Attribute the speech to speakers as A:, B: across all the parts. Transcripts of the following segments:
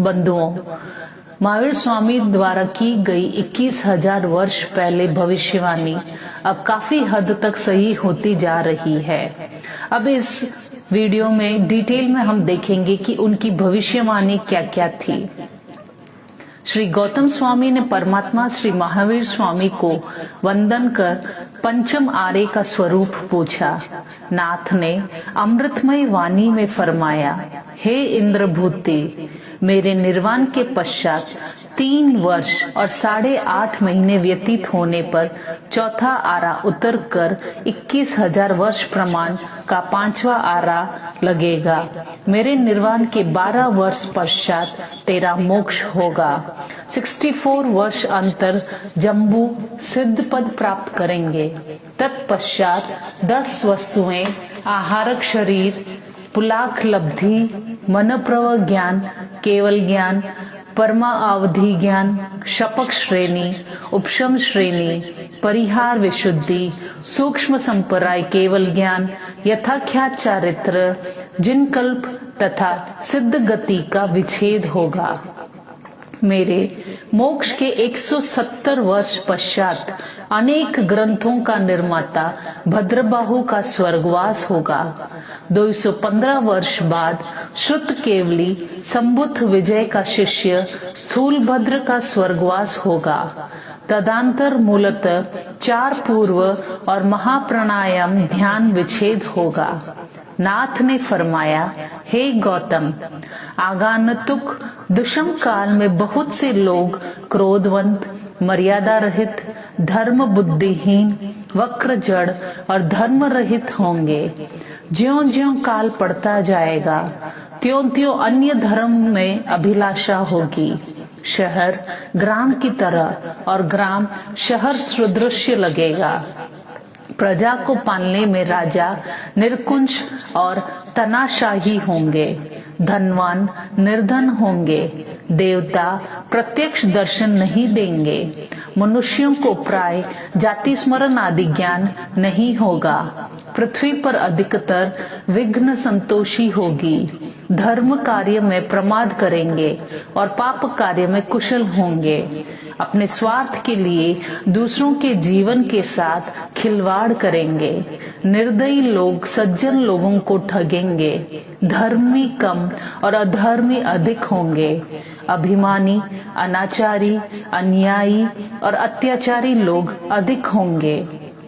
A: बंधुओं, महावीर स्वामी द्वारा की गई 21,000 वर्ष पहले भविष्यवाणी अब काफी हद तक सही होती जा रही है। अब इस वीडियो में डिटेल में हम देखेंगे कि उनकी भविष्यवाणी क्या क्या थी। श्री गौतम स्वामी ने परमात्मा श्री महावीर स्वामी को वंदन कर पंचम आर्य का स्वरूप पूछा। नाथ ने अमृतमय वाणी में फरमाया, हे इंद्रभूति, मेरे निर्वाण के पश्चात 3 वर्ष और 8.5 महीने व्यतीत होने पर चौथा आरा उतर कर 21,000 वर्ष प्रमाण का 5वां आरा लगेगा। मेरे निर्वाण के 12 वर्ष पश्चात तेरा मोक्ष होगा। 64 वर्ष अंतर जम्बू सिद्ध पद प्राप्त करेंगे। तत्पश्चात 10 वस्तुएं आहारक शरीर, पुलाख लब्धि, मनप्रव ज्ञान, केवल ज्ञान, परमा अवधि ज्ञान, शपक श्रेणी, उपशम श्रेणी, परिहार विशुद्धि, सूक्ष्म संपराय केवल ज्ञान, यथाख्यात चारित्र, जिनकल्प तथा सिद्ध गति का विच्छेद होगा। मेरे मोक्ष के 170 वर्ष पश्चात अनेक ग्रंथों का निर्माता भद्रबाहु का स्वर्गवास होगा। 215 वर्ष बाद श्रुत केवली संबुद्ध विजय का शिष्य स्थूल भद्र का स्वर्गवास होगा। तदांतर मूलतः 4 पूर्व और महाप्राणायाम ध्यान विच्छेद होगा। नाथ ने फरमाया, हे गौतम, आगंतुक दुष्म काल में बहुत से लोग क्रोधवंत, मर्यादा रहित, धर्म बुद्धिहीन, वक्र जड़ और धर्म रहित होंगे। ज्यों ज्यों काल पड़ता जाएगा त्यों त्यों अन्य धर्म में अभिलाषा होगी। शहर ग्राम की तरह और ग्राम शहर सदृश्य लगेगा। प्रजा को पालने में राजा निरकुंज और तनाशाही होंगे। धनवान निर्धन होंगे। देवता प्रत्यक्ष दर्शन नहीं देंगे। मनुष्यों को प्राय जाति स्मरण आदि ज्ञान नहीं होगा। पृथ्वी पर अधिकतर विघ्न संतोषी होगी। धर्म कार्य में प्रमाद करेंगे और पाप कार्य में कुशल होंगे। अपने स्वार्थ के लिए दूसरों के जीवन के साथ खिलवाड़ करेंगे। निर्दयी लोग सज्जन लोगों को ठगेंगे। धर्मी कम और अधर्मी अधिक होंगे। अभिमानी, अनाचारी, अन्यायी और अत्याचारी लोग अधिक होंगे।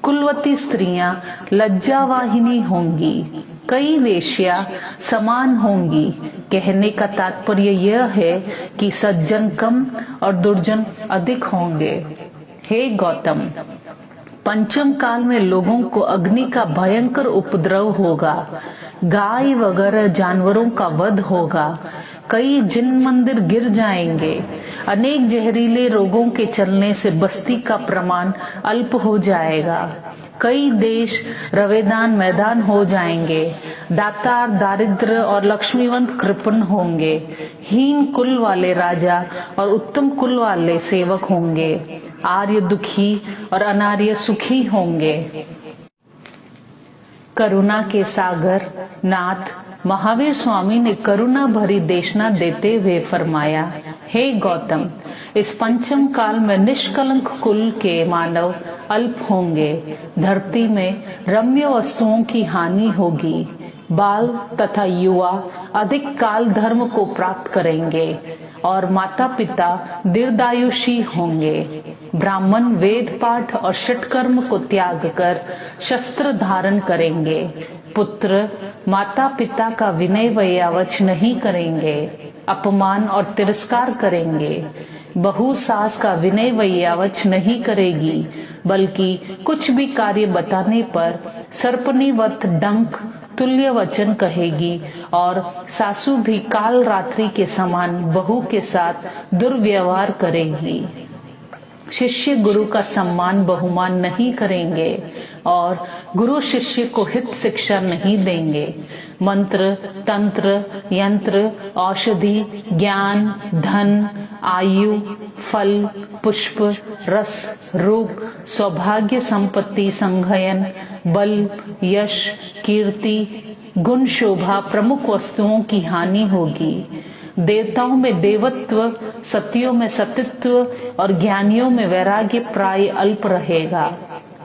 A: कुलवती स्त्रियां लज्जावाहिनी होंगी। कई वेश्या समान होंगी। कहने का तात्पर्य यह है कि सज्जन कम और दुर्जन अधिक होंगे। हे गौतम, पंचम काल में लोगों को अग्नि का भयंकर उपद्रव होगा। गाय वगैरह जानवरों का वध होगा। कई जिन मंदिर गिर जाएंगे। अनेक जहरीले रोगों के चलने से बस्ती का प्रमाण अल्प हो जाएगा। कई देश रवेदान मैदान हो जाएंगे। दातार दारिद्र और लक्ष्मीवंत कृपण होंगे। हीन कुल वाले राजा और उत्तम कुल वाले सेवक होंगे। आर्य दुखी और अनार्य सुखी होंगे। करुणा के सागर नाथ महावीर स्वामी ने करुणा भरी देशना देते हुए फरमाया, हे गौतम, इस पंचम काल में निष्कलंक कुल के मानव अल्प होंगे। धरती में रम्य वस्तुओं की हानि होगी। बाल तथा युवा अधिक काल धर्म को प्राप्त करेंगे और माता पिता दीर्घायुषी होंगे। ब्राह्मण वेद पाठ और षटकर्म को त्याग कर शस्त्र धारण करेंगे। पुत्र माता पिता का विनय व्यावच नहीं करेंगे। अपमान और तिरस्कार करेंगे। बहू सास का विनय व्यावच नहीं करेगी, बल्कि कुछ भी कार्य बताने पर सर्पनिवत डंक तुल्य वचन कहेगी और सासू भी काल रात्रि के समान बहू के साथ दुर्व्यवहार करेगी। शिष्य गुरु का सम्मान बहुमान नहीं करेंगे और गुरु शिष्य को हित शिक्षा नहीं देंगे। मंत्र, तंत्र, यंत्र, औषधि, ज्ञान, धन, आयु, फल, पुष्प, रस, रूप, सौभाग्य, संपत्ति, संघयन, बल, यश, कीर्ति, गुण, शोभा प्रमुख वस्तुओं की हानि होगी। देवताओं में देवत्व, सतियों में सतित्व और ज्ञानियों में वैराग्य प्राय अल्प रहेगा।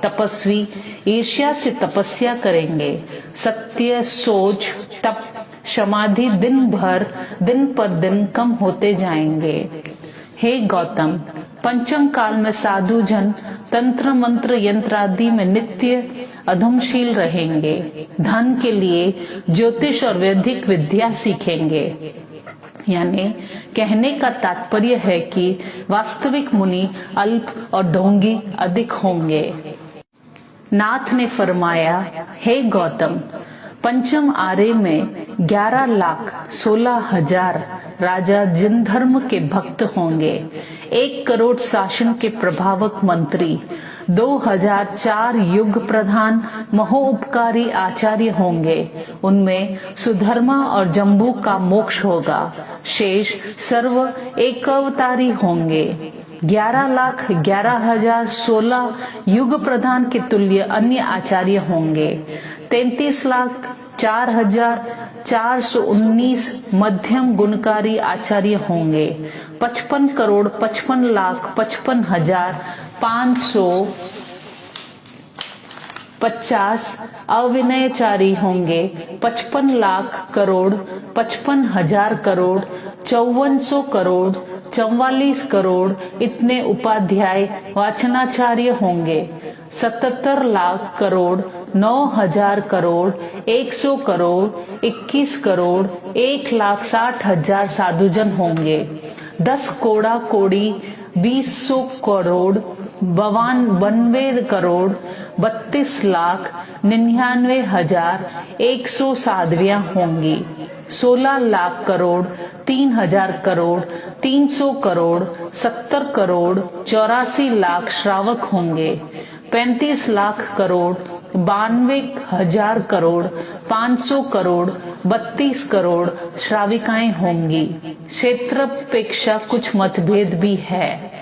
A: तपस्वी ईर्ष्या से तपस्या करेंगे। सत्य, सोच, तप, समाधि दिन पर दिन कम होते जाएंगे। हे गौतम, पंचम काल में साधु जन तंत्र मंत्र यंत्र आदि में नित्य अधमशील रहेंगे। धन के लिए ज्योतिष और वैदिक विद्या सीखेंगे। यानी कहने का तात्पर्य है कि वास्तविक मुनि अल्प और ढोंगी अधिक होंगे। नाथ ने फरमाया, हे गौतम, पंचम आरे में 11,16,000 राजा जिन धर्म के भक्त होंगे, 1 करोड़ शासन के प्रभावक मंत्री, 2004 युग प्रधान महोपकारी आचार्य होंगे। उनमें सुधर्मा और जम्बू का मोक्ष होगा। शेष सर्व एक अवतारी होंगे। 11,11,016 युग प्रधान के तुल्य अन्य आचार्य होंगे। 33,04,419 मध्यम गुणकारी आचार्य होंगे। 55,55,55,550 अविनयचारी होंगे। 55 लाख करोड़, 55,000 करोड़, 5400 करोड़, 44 करोड़ इतने उपाध्याय वाचनाचार्य होंगे। 77 लाख करोड़, 9,000 करोड़, 100 करोड़, 21 करोड़, 1,60,000 साधुजन होंगे। 10 कोड़ा कोड़ी, 200 करोड़, 92 करोड़, 32 लाख 99,100 साध्वियां होंगी। 16 लाख करोड़, 3,000 करोड़, 300 करोड़, 70 करोड़, 84 लाख श्रावक होंगे। 35 लाख करोड़, 92,000 करोड़, 500 करोड़, 32 करोड़ श्राविकाएं होंगी। क्षेत्रपेक्षा कुछ मतभेद भी है।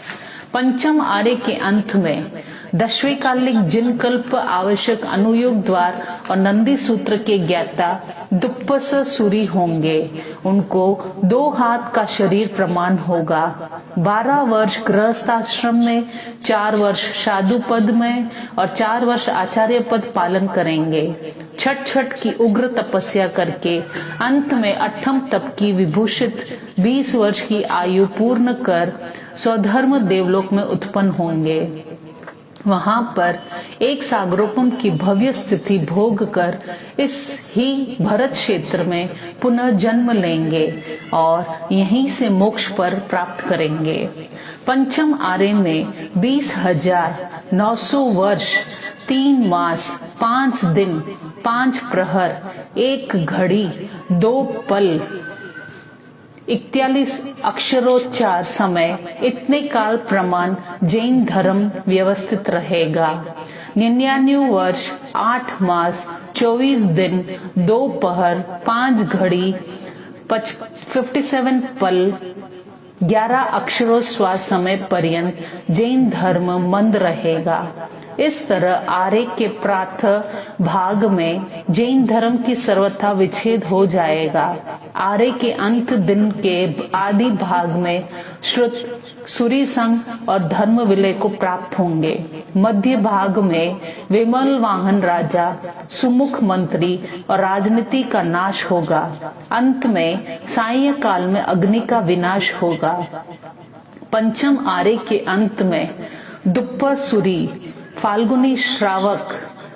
A: पंचम आर्य के अंत में 10वें कालिक जिन कल्प आवश्यक अनुयोग द्वार और नंदी सूत्र के ज्ञाता दुप्पस सूरी होंगे। उनको 2 हाथ का शरीर प्रमाण होगा। 12 वर्ष गृहस्थाश्रम में, 4 वर्ष साधु पद में और 4 वर्ष आचार्य पद पालन करेंगे। छठ की उग्र तपस्या करके अंत में 8म तप की विभूषित 20 वर्ष की आयु पूर्ण कर स्वधर्म देवलोक में उत्पन्न होंगे। वहां पर एक सागरोपम की भव्य स्थिति भोग कर इस ही भरत क्षेत्र में पुनः जन्म लेंगे और यहीं से मोक्ष पर प्राप्त करेंगे। पंचम आर्य में 20,900 वर्ष, 3 मास, 5 दिन, 5 प्रहर, 1 घड़ी, 2 पल, 41 अक्षरोच्चार समय, इतने काल प्रमाण जैन धर्म व्यवस्थित रहेगा। 99 वर्ष, 8 मास, 24 दिन, 2 पहर, 5 घड़ी, 57 पल, 11 अक्षरोच्चार समय पर्यंत जैन धर्म मंद रहेगा। इस तरह आर्य के प्रातः भाग में जैन धर्म की सर्वथा विच्छेद हो जाएगा। आर्य के अंत दिन के आदि भाग में श्रुत, सूरी संघ और धर्म विलय को प्राप्त होंगे। मध्य भाग में विमल वाहन राजा, सुमुख मंत्री और राजनीति का नाश होगा। अंत में साय काल में अग्नि का विनाश होगा। पंचम आर्य के अंत में दुप्पसुरी, फाल्गुनी श्रावक,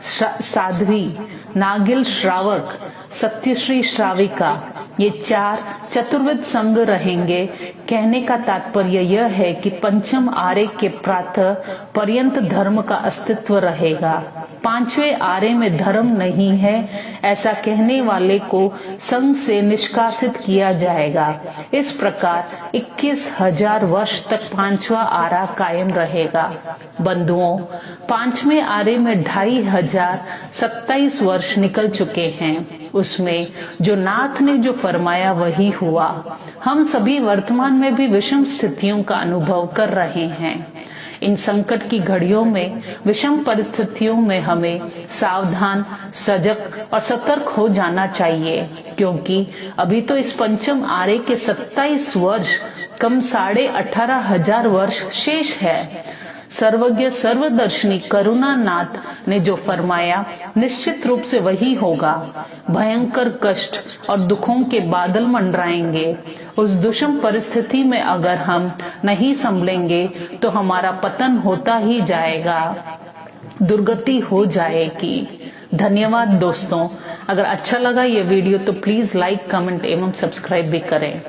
A: साध्वी, नागिल श्रावक, सत्यश्री श्राविका, ये 4 चतुर्विध संघ रहेंगे। कहने का तात्पर्य यह है कि पंचम आर्य के प्रातः पर्यंत धर्म का अस्तित्व रहेगा। 5वें आर्य में धर्म नहीं है, ऐसा कहने वाले को संघ से निष्कासित किया जाएगा। इस प्रकार 21,000 वर्ष तक 5वां आर्य कायम रहेगा। बंधुओं, 5वें आर्य में 2,527 वर्ष निकल चुके हैं। उसमें जो नाथ ने जो फरमाया वही हुआ। हम सभी वर्तमान में भी विषम स्थितियों का अनुभव कर रहे हैं। इन संकट की घड़ियों में, विषम परिस्थितियों में हमें सावधान, सजग और सतर्क हो जाना चाहिए, क्योंकि अभी तो इस पंचम आरे के 27 वर्ष कम 18,500 वर्ष शेष है। सर्वज्ञ सर्वदर्शनी करुणानाथ ने जो फरमाया निश्चित रूप से वही होगा। भयंकर कष्ट और दुखों के बादल मंडराएंगे। उस दुष्म परिस्थिति में अगर हम नहीं संभलेंगे तो हमारा पतन होता ही जाएगा, दुर्गति हो जाएगी। धन्यवाद दोस्तों। अगर अच्छा लगा ये वीडियो तो प्लीज लाइक, कमेंट एवं सब्सक्राइब भी करें।